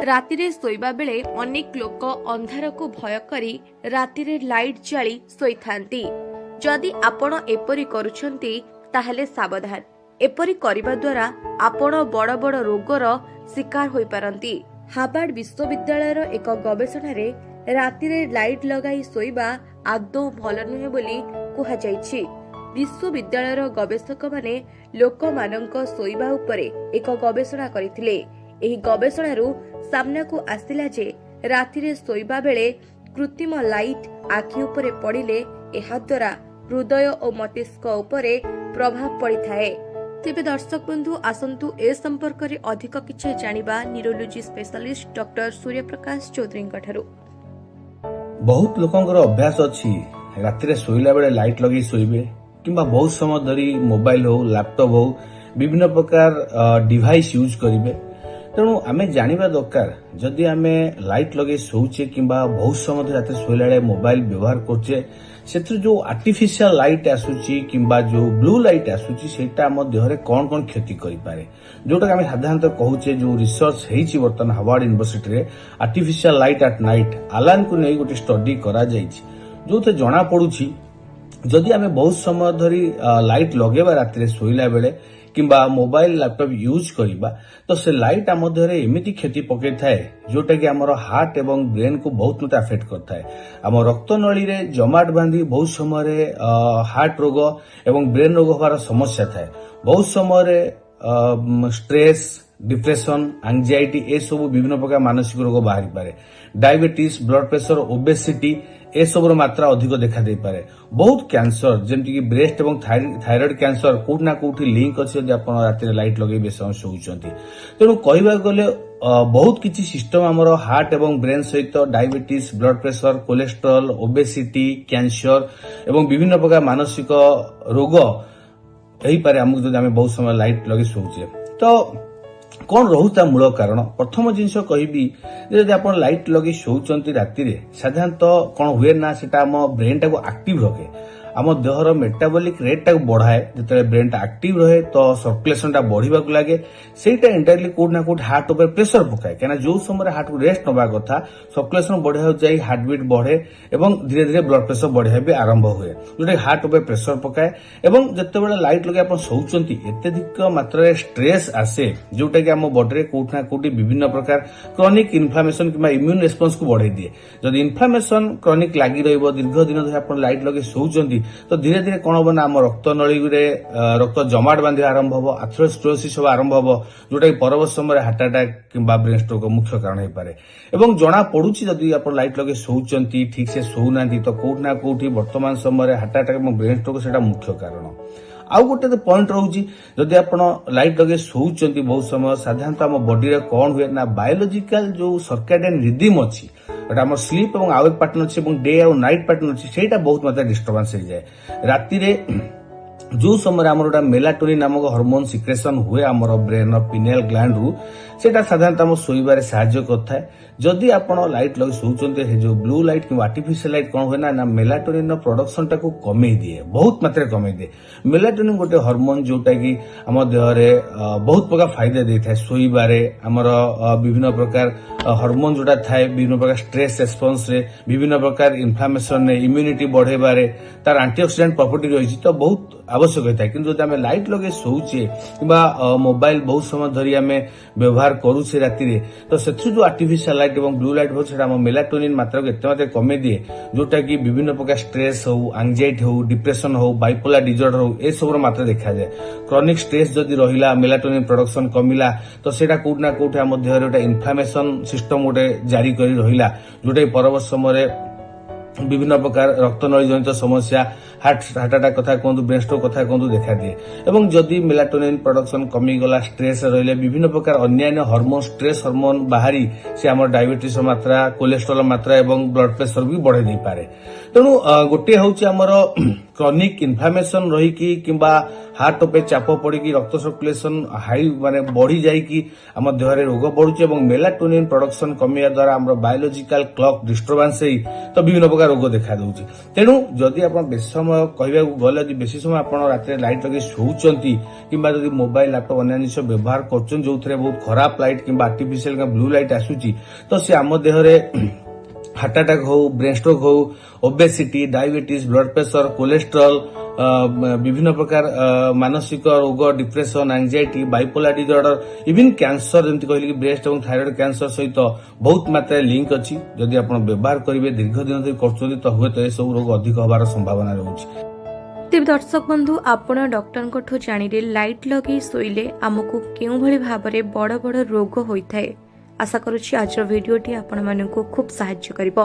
ରାତିରେ ଶୋଇବା ବେଳେ ଅନେକ ଲୋକ ଅନ୍ଧାରକୁ ଭୟ କରି ରାତିରେ ଲାଇଟ୍ ଜାଳି ଶୋଇଥାନ୍ତି। ଯଦି ଆପଣ ଏପରି କରୁଛନ୍ତି ତାହେଲେ ସାବଧାନ। ଏପରି କରିବା ଦ୍ୱାରା ଆପଣ ବଡ଼ ବଡ଼ ରୋଗର ଶିକାର ହୋଇପାରନ୍ତି। ହାର୍ଭାର୍ଡ ବିଶ୍ୱବିଦ୍ୟାଳୟର ଏକ ଗବେଷଣାରେ ରାତିରେ ଲାଇଟ୍ ଲଗାଇ ଶୋଇବା ଆଦୌ ଭଲ ନୁହେଁ ବୋଲି କୁହାଯାଇଛି। ବିଶ୍ୱବିଦ୍ୟାଳୟର ଗବେଷକମାନେ ଲୋକମାନଙ୍କ ଶୋଇବା ଉପରେ ଏକ ଗବେଷଣା କରିଥିଲେ। ଏହି ଗବେଷଣାରୁ ସାମ୍ନାକୁ ଆସିଲା ଯେ ରାତିରେ ଶୋଇବା ବେଳେ କୃତ୍ରିମ ଲାଇଟ୍ ଆଖି ଉପରେ ପଡ଼ିଲେ ଏହାଦ୍ୱାରା ହୃଦୟ ଓ ମସ୍ତିଷ୍କ ଉପରେ ପ୍ରଭାବ ପଡ଼ିଥାଏ। ତେବେ ଦର୍ଶକ ବନ୍ଧୁ ଆସନ୍ତୁ ଏ ସମ୍ପର୍କରେ ଅଧିକ କିଛି ଜାଣିବା ନ୍ୟୁରୋଲୋଜି ସ୍ପେଶାଲିଷ୍ଟ ଡକ୍ଟର ସୂର୍ଯ୍ୟପ୍ରକାଶ ଚୌଧୁରୀଙ୍କ ଠାରୁ। ବହୁତ ଲୋକଙ୍କର ଅଭ୍ୟାସ ଅଛି ରାତିରେ ଶୋଇଲା ବେଳେ ଲାଇଟ୍ ଲଗେଇ ଶୋଇବେ କିମ୍ବା ବହୁତ ସମୟ ଧରି ମୋବାଇଲ ହଉ ଲ୍ୟାପଟପ୍ ହଉ ବିଭିନ୍ନ ପ୍ରକାର ଡିଭାଇସ୍ ୟୁଜ୍ କରିବେ। ତେଣୁ ଆମେ ଜାଣିବା ଦରକାର ଯଦି ଆମେ ଲାଇଟ୍ ଲଗେଇ ଶୋଉଛେ କିମ୍ବା ବହୁତ ସମୟ ଧରି ରାତିରେ ଶୋଇଲା ବେଳେ ମୋବାଇଲ ବ୍ୟବହାର କରୁଛେ ସେଥିରୁ ଯୋଉ ଆର୍ଟିଫିସିଆଲ ଲାଇଟ୍ ଆସୁଛି କିମ୍ବା ଯୋଉ ବ୍ଲୁ ଲାଇଟ୍ ଆସୁଛି ସେଇଟା ଆମ ଦେହରେ କଣ କଣ କ୍ଷତି କରିପାରେ, ଯୋଉଟାକି ଆମେ ସାଧାରଣତଃ କହୁଛେ ଯୋଉ ରିସର୍ଚ୍ଚ ହେଇଛି ବର୍ତ୍ତମାନ ହାର୍ଭାର୍ଡ ୟୁନିଭର୍ସିଟିରେ ଆର୍ଟିଫିସିଆଲ ଲାଇଟ୍ ଆଟ୍ ନାଇଟ୍ ଆଲାନ୍କୁ ନେଇ ଗୋଟେ ଷ୍ଟଡି କରାଯାଇଛି ଯୋଉଥିରେ ଜଣା ପଡୁଛି ଯଦି ଆମେ ବହୁତ ସମୟ ଧରି ଲାଇଟ୍ ଲଗେଇବା ରାତିରେ ଶୋଇଲା ବେଳେ କିମ୍ବା ମୋବାଇଲ ଲ୍ୟାପଟପ୍ ୟୁଜ୍ କରିବା ତ ସେ ଲାଇଟ୍ ଆମ ଦେହରେ ଏମିତି କ୍ଷତି ପକାଇଥାଏ ଯୋଉଟାକି ଆମର ହାର୍ଟ ଏବଂ ବ୍ରେନ୍କୁ ବହୁତ ମତେ ଆଫେକ୍ଟ କରିଥାଏ। ଆମ ରକ୍ତନଳୀରେ ଜମାଟ ବାନ୍ଧି ବହୁତ ସମୟରେ ହାର୍ଟ ରୋଗ ଏବଂ ବ୍ରେନ୍ ରୋଗ ହେବାର ସମସ୍ୟା ଥାଏ। ବହୁତ ସମୟରେ ଷ୍ଟ୍ରେସ୍, ଡିପ୍ରେସନ, ଆଂଜାଇଟି ଏସବୁ ବିଭିନ୍ନ ପ୍ରକାର ମାନସିକ ରୋଗ ବାହାରିପାରେ। ଡାଇବେଟିସ୍, ବ୍ଲଡ ପ୍ରେସର, ଓବେସିଟି ଏସବୁର ମାତ୍ରା ଅଧିକ ଦେଖାଦେଇପାରେ। ବହୁତ କ୍ୟାନ୍ସର ଯେମିତିକି ବ୍ରେଷ୍ଟ ଏବଂ ଥାଇରଏଡ୍ କ୍ୟାନ୍ସର କୋଉଠି ନା କୋଉଠି ଲିଙ୍କ ଅଛି ଯଦି ଆପଣ ରାତିରେ ଲାଇଟ୍ ଲଗେଇ ବେଶୀ ସମୟ ଶୋଉଛନ୍ତି। ତେଣୁ କହିବାକୁ ଗଲେ ବହୁତ କିଛି ସିଷ୍ଟମ ଆମର ହାର୍ଟ ଏବଂ ବ୍ରେନ୍ ସହିତ diabetes, blood pressure, cholesterol, obesity, cancer ଏବଂ ବିଭିନ୍ନ ପ୍ରକାର ମାନସିକ ରୋଗ ହେଇପାରେ ଆମକୁ ଯଦି ଆମେ ବହୁତ ସମୟ ଲାଇଟ୍ ଲଗେଇ ଶୋଉଛେ। ତ କଣ ରହୁଛି ତା ମୂଳ କାରଣ? ପ୍ରଥମ ଜିନିଷ କହିବି ଯଦି ଆପଣ ଲାଇଟ୍ ଲଗେଇ ଶୋଉଛନ୍ତି ରାତିରେ ସାଧାରଣତଃ କଣ ହୁଏ ନା ସେଟା ଆମ ବ୍ରେନ୍ ଟାକୁ ଆକ୍ଟିଭ ରଖେ, ଆମ ଦେହର ମେଟାବଲିକ ରେଟ୍ ଟାକୁ ବଢାଏ। ଯେତେବେଳେ ବ୍ରେନ୍ ଟା ଆକ୍ଟିଭ ରହେ ତ ସର୍କୁଲେସନ ଟା ବଢିବାକୁ ଲାଗେ, ସେଇଟା ଇନଡାଇରେକ୍ଟଲି କୋଉଠି ନା କୋଉଠି ହାର୍ଟ ଉପରେ ପ୍ରେସର ପକାଏ। କାହିଁକିନା ଯୋଉ ସମୟରେ ହାର୍ଟକୁ ରେଷ୍ଟ ନେବା କଥା ସର୍କୁଲେସନ ବଢିବାକୁ ଯାଇ ହାର୍ଟବିଟ୍ ବଢେ ଏବଂ ଧୀରେ ଧୀରେ ବ୍ଲଡ ପ୍ରେସର ବଢିବା ବି ଆରମ୍ଭ ହୁଏ, ଯୋଉଟାକି ହାର୍ଟ ଉପରେ ପ୍ରେସର ପକାଏ। ଏବଂ ଯେତେବେଳେ ଲାଇଟ୍ ଲଗେଇ ଆପଣ ଶୋଉଛନ୍ତି ଅତ୍ୟଧିକ ମାତ୍ରାରେ ଷ୍ଟ୍ରେସ୍ ଆସେ ଯୋଉଟାକି ଆମ ବଡିରେ କୋଉଠି ନା କୋଉଠି ବିଭିନ୍ନ ପ୍ରକାର କ୍ରନିକ ଇନଫ୍ଲାମେସନ କିମ୍ବା ଇମ୍ୟୁନ ରେସ୍ପନ୍ସକୁ ବଢେଇ ଦିଏ। ଯଦି ଇନଫ୍ଲାମେସନ କ୍ରନିକ ଲାଗି ରହିବ ଦୀର୍ଘ ଦିନ ଧରି ଆପଣ ଲାଇଟ୍ ଲଗେଇ ଶୋଉଛନ୍ତି ତ ଧୀରେ ଧୀରେ କଣ ହବ ନା ଆମ ରକ୍ତନଳୀରେ ରକ୍ତ ଜମାଟ ବାନ୍ଧିବା ଆରମ୍ଭ ହବ, ଆଥେରୋସ୍କ୍ଲେରୋସିସ୍ ହେବା ଆରମ୍ଭ ହବ ଯୋଉଟାକି ପରବର୍ତ୍ତୀ ସମୟରେ ହାର୍ଟ ଆଟାକ୍ କିମ୍ବା ବ୍ରେନ୍ ଷ୍ଟ୍ରୋକ ମୁଖ୍ୟ କାରଣ ହେଇପାରେ। ଏବଂ ଜଣା ପଡୁଛି ଯଦି ଆପଣ ଲାଇଟ୍ ଲଗେଇ ଶୋଉଛନ୍ତି ଠିକ ସେ ଶୋଉନାହାନ୍ତି ତ କୋଉଠି ନା କୋଉଠି ବର୍ତ୍ତମାନ ସମୟରେ ହାର୍ଟ ଆଟାକ୍ ଏବଂ ବ୍ରେନ୍ ଷ୍ଟ୍ରୋକ ସେଇଟା ମୁଖ୍ୟ କାରଣ। ଆଉ ଗୋଟେ ପଏଣ୍ଟ ରହୁଛି ଯଦି ଆପଣ ଲାଇଟ୍ ଲଗେଇ ଶୋଉଛନ୍ତି ବହୁତ ସମୟ ସାଧାରଣତଃ ଆମ ବଡିରେ କଣ ହୁଏ ନା ବାୟୋଲୋଜିକାଲ ଯୋଉ ସର୍କାଡିଆନ ରିଦିମ୍ ଅଛି ଏଟା ଆମର ସ୍ଲିପ୍ ଏବଂ ଆୱେକ୍ ପାଟର୍ନ ଅଛି ଏବଂ ଡେ ଆଉ ନାଇଟ୍ ପାଟର୍ନ ଅଛି ସେଇଟା ବହୁତ ମାତ୍ରାରେ ଡିଷ୍ଟର୍ବାନ୍ସ ହେଇଯାଏ। ରାତିରେ ଯୋଉ ସମୟରେ ଆମର ଗୋଟେ ମେଲାଟୋନିନ୍ ନାମକ ହରମୋନ ସିକ୍ରେସନ ହୁଏ ଆମର ବ୍ରେନ୍ ପିନିଆଲ ଗ୍ଲାଣ୍ଡରୁ ସେଇଟା ସାଧାରଣତଃ ଆମ ଶୋଇବାରେ ସାହାଯ୍ୟ କରିଥାଏ। ଯଦି ଆପଣ ଲାଇଟ୍ ଲଗେଇ ଶୋଉଛନ୍ତି ଯୋଉ ବ୍ଲୁ ଲାଇଟ୍ କିମ୍ବା ଆର୍ଟିଫିସିଆଲ ଲାଇଟ୍ କଣ ହୁଏ ନା ମେଲାଟୋନିନ୍ ର ପ୍ରଡକ୍ସନ ଟାକୁ କମେଇ ଦିଏ, ବହୁତ ମାତ୍ରାରେ କମେଇ ଦିଏ। ମେଲାଟୋନିନ୍ ଗୋଟେ ହରମୋନ ଯୋଉଟା କି ଆମ ଦେହରେ ବହୁତ ପ୍ରକାର ଫାଇଦା ଦେଇଥାଏ ଶୋଇବାରେ। ଆମର ବିଭିନ୍ନ ପ୍ରକାର ହରମୋନ ଯୋଉଟା ଥାଏ ବିଭିନ୍ନ ପ୍ରକାର ଷ୍ଟ୍ରେସ୍ ରେସ୍ପନ୍ସରେ, ବିଭିନ୍ନ ପ୍ରକାର ଇନଫ୍ଲାମେସନରେ, ଇମ୍ୟୁନିଟି ବଢେଇବାରେ ତାର ଆଣ୍ଟିଅକ୍ସିଡାଣ୍ଟ ପ୍ରପର୍ଟି ରହିଛି ତ ବହୁତ ଆବଶ୍ୟକ ହୋଇଥାଏ। କିନ୍ତୁ ଯଦି ଆମେ ଲାଇଟ୍ ଲଗେଇ ଶୋଉଛେ କିମ୍ବା ମୋବାଇଲ ବହୁତ ସମୟ ଧରି ଆମେ ବ୍ୟବହାର କରୁଛେ ରାତିରେ ତ ସେଥିରୁ ଯୋଉ ଆର୍ଟିଫିସିଆଲ ଲାଇଟ୍ ଏବଂ ବ୍ଲୁ ଲାଇଟ୍ ହଉଛି ସେଟା ଆମ ମେଲାଟୋନିନ୍ ମାତ୍ରାକୁ ଏତେ ମାତ୍ରାରେ କମେଇ ଦିଏ ଯୋଉଟା କି ବିଭିନ୍ନ ପ୍ରକାର ଷ୍ଟ୍ରେସ୍ ହଉ, ଆଂଜାଇଟି ହଉ, ଡିପ୍ରେସନ ହଉ, ବାଇପୋଲାର ଡିଜର୍ଡର ହଉ ଏସବୁର ମାତ୍ରା ଦେଖାଯାଏ। କ୍ରନିକ ଷ୍ଟ୍ରେସ୍ ଯଦି ରହିଲା ମେଲାଟୋନିନ୍ ପ୍ରଡକ୍ସନ କମିଲା ତ ସେଇଟା କୋଉଠି ନା କୋଉଠି ଆମ ଦେହରେ ଗୋଟେ ଇନଫ୍ଲାମେସନ ସିଷ୍ଟମ ଗୋଟେ ଜାରି କରି ରହିଲା ଯୋଉଟାକି ପରବର୍ତ୍ତୀ ସମୟରେ ବିଭିନ୍ନ ପ୍ରକାର ରକ୍ତନଳୀ ଜନିତ ସମସ୍ୟା, ହାର୍ଟ ଆଟାକ୍ କଥା କୁହନ୍ତୁ, ବ୍ରେନ୍ ଷ୍ଟ୍ରୋକ କଥା କୁହନ୍ତୁ ଦେଖାଦିଏ। ଏବଂ ଯଦି ମେଲାଟୋନିନ୍ ପ୍ରଡକ୍ସନ କମିଗଲା, ଷ୍ଟ୍ରେସ୍ ରହିଲେ ବିଭିନ୍ନ ପ୍ରକାର ଅନ୍ୟାନ୍ୟ ହରମୋନ ଷ୍ଟ୍ରେସ୍ ହରମୋନ ବାହାରି ସେ ଆମର ଡାଇବେଟିସ୍ ମାତ୍ରା, କୋଲେଷ୍ଟ୍ରଲ ମାତ୍ରା ଏବଂ ବ୍ଲଡ ପ୍ରେସର ବି ବଢେଇ ଦେଇପାରେ। ତେଣୁ ଗୋଟିଏ ହଉଛି ଆମର କ୍ରନିକ ଇନଫ୍ଲାମେସନ ରହିକି କିମ୍ବା ହାର୍ଟ ଉପରେ ଚାପ ପଡିକି ରକ୍ତ ସର୍କୁଲେସନ ହାଇ ମାନେ ବଢି ଯାଇକି ଆମ ଦେହରେ ରୋଗ ବଢୁଛି ଏବଂ ମେଲାଟୋନିନ୍ ପ୍ରଡକ୍ସନ କମିବା ଦ୍ୱାରା ଆମର ବାୟୋଲୋଜିକାଲ କ୍ଲକ୍ ଡିଷ୍ଟର୍ବାନ୍ସ ହେଇ ତ ବିଭିନ୍ନ ପ୍ରକାର ରୋଗ ଦେଖାଦେଉଛି। ତେଣୁ ଯଦି ଆପଣ ବେଶୀ ସମୟ कहवाक गले जदि बेसी समय आप रात लाइट लगे शोचंती किंबा जदि मोबाइल लैपटॉप अन्य जिनिस व्यवहार कर जो बहुत खराब लाइट किंबा आर्टिफिशियल ब्लू लाइट आसूची तो सी आम देहरे हार्ट अटैक हो ब्रेन स्ट्रोक हो obesity diabetes blood pressure cholesterol विभिन्न प्रकार मानसिक रोग depression anxiety bipolar disorder even cancer जमी कहली ब्रेस्ट और थायराइड कैंसर सहित बहुत मात्रा लिंक अच्छी जदि आप व्यवहार करेंगे दीर्घ दिन धरी कर तो हुए तो यह सब रोग अधिक हबार संभावना रही। तेज दर्शक बंधु आपण डॉक्टर ठू जानिले लाइट लगे शोइले आमको केउ भली भाबरे बड़ बड़ रोग होइथाय। आशा करूछि आज वीडियोटी आपण मानकु खूब सहाय्य करिवो।